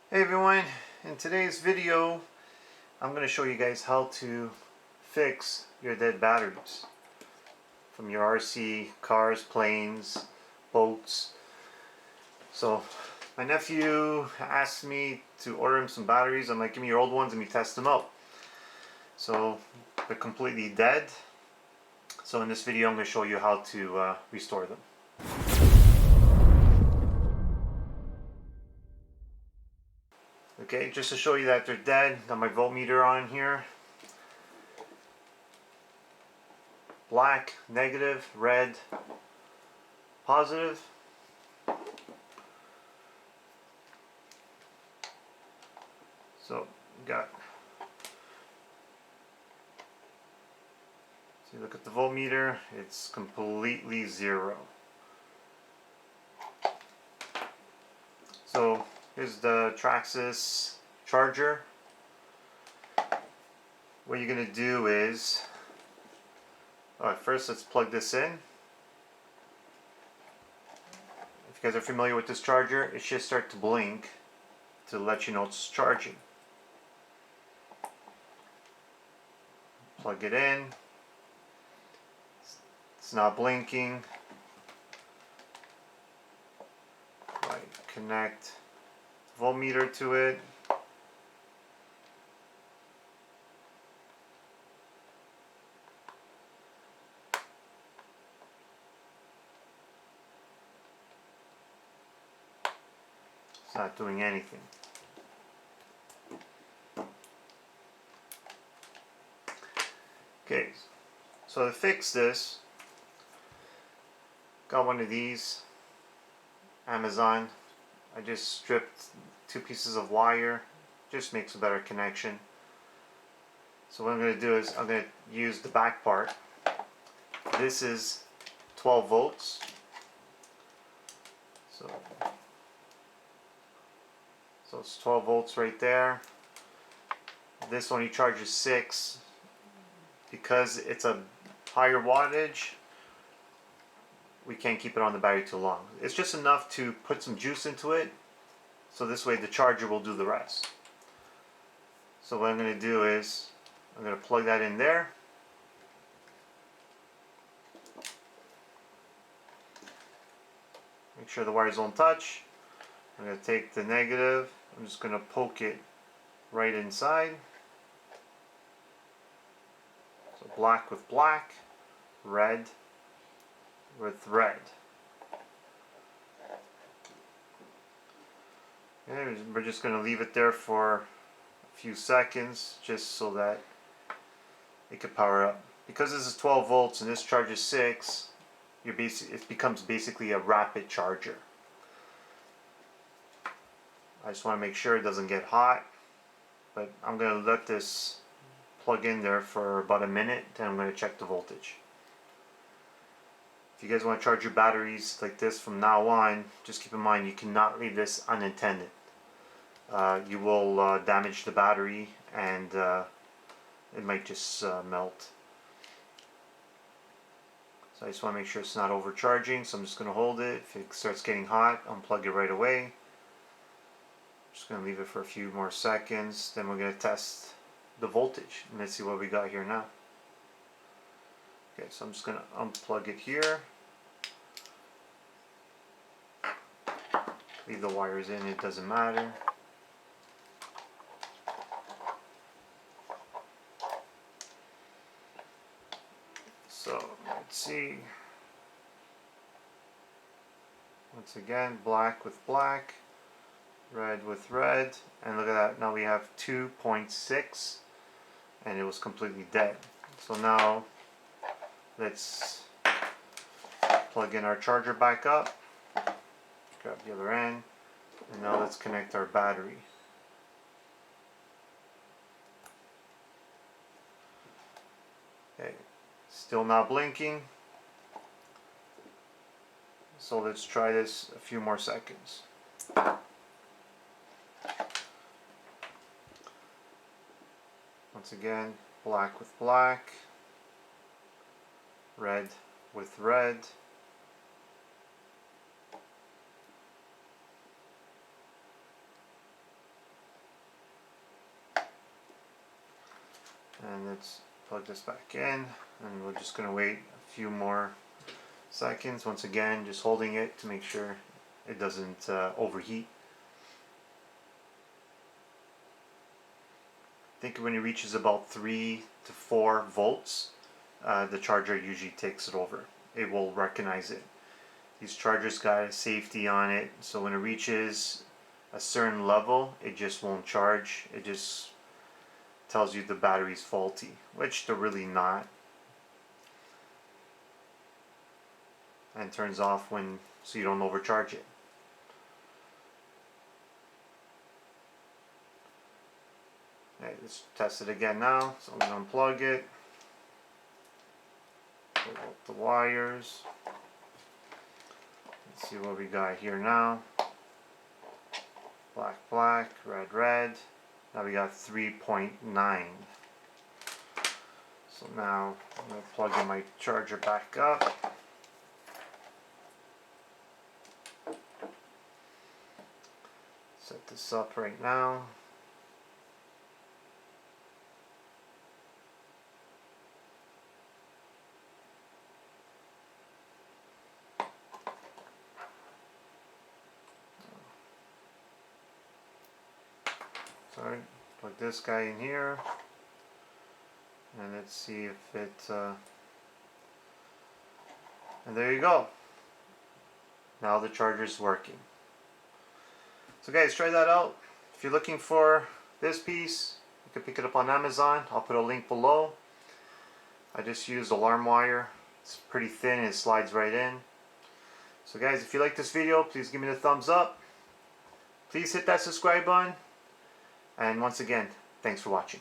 Hey everyone, in today's video I'm going to show you guys how to fix your dead batteries from your RC, cars, planes, boats. So my nephew asked me to order him some batteries. I'm like, give me your old ones and we test them out. So they're completely dead. So in this video I'm going to show you how to restore them. Okay, just to show you that they're dead, got my voltmeter on here. Black, negative, red, positive. So got, so you look at the voltmeter, it's completely zero. So here's the Traxxas charger. What you're going to do is, first let's plug this in. If you guys are familiar with this charger, it should start to blink to let you know it's charging. Plug it in. It's not blinking. Connect the voltmeter to it. It's not doing anything. Okay, so to fix this, got one of these, Amazon. I just stripped 2 pieces of wire, just makes a better connection. So what I'm going to do is I'm going to use the back part. This is 12 volts. So it's 12 volts right there. This one he charges 6. Because it's a higher wattage, we can't keep it on the battery too long. It's just enough to put some juice into it, so this way the charger will do the rest. So what I'm going to do is I'm going to plug that in there. Make sure the wires don't touch. I'm going to take the negative, I'm just going to poke it right inside. So black with black, red with red. And we're just going to leave it there for a few seconds just so that it could power up. Because this is 12 volts and this charges 6, it becomes basically a rapid charger. I just want to make sure it doesn't get hot, but I'm going to let this plug in there for about a minute, then I'm going to check the voltage. If you guys want to charge your batteries like this from now on, just keep in mind you cannot leave this unattended. You will damage the battery and it might just melt. So I just want to make sure it's not overcharging, so I'm just going to hold it. If it starts getting hot, unplug it right away. Just going to leave it for a few more seconds, then we're going to test the voltage. Let's see what we got here now. Okay, so I'm just going to unplug it here. Leave the wires in, it doesn't matter. So let's see. Once again, black with black, red with red, and look at that, now we have 2.6 and it was completely dead. So now let's plug in our charger back up, grab the other end, and now let's connect our battery. Okay, still not blinking, so let's try this a few more seconds. Once again, black with black, red with red, And let's plug this back in, and we're just going to wait a few more seconds. Once again, just holding it to make sure it doesn't overheat. I think when it reaches about 3 to 4 volts, the charger usually takes it over. It will recognize it. These chargers got a safety on it, so when it reaches a certain level, it just won't charge. It just tells you the battery's faulty, which they're really not. And turns off when, so you don't overcharge it. Okay, let's test it again now. So I'm going to unplug it. Pull out the wires. Let's see what we got here now. Black, black, red, red. Now we got 3.9. So now I'm going to plug in my charger back up. Set this up right now. Sorry, plug this guy in here, and let's see if it, and there you go. Now the charger's working. So guys, try that out. If you're looking for this piece, you can pick it up on Amazon. I'll put a link below. I just used alarm wire. It's pretty thin and it slides right in. So guys, if you like this video, please give me the thumbs up. Please hit that subscribe button. And once again, thanks for watching.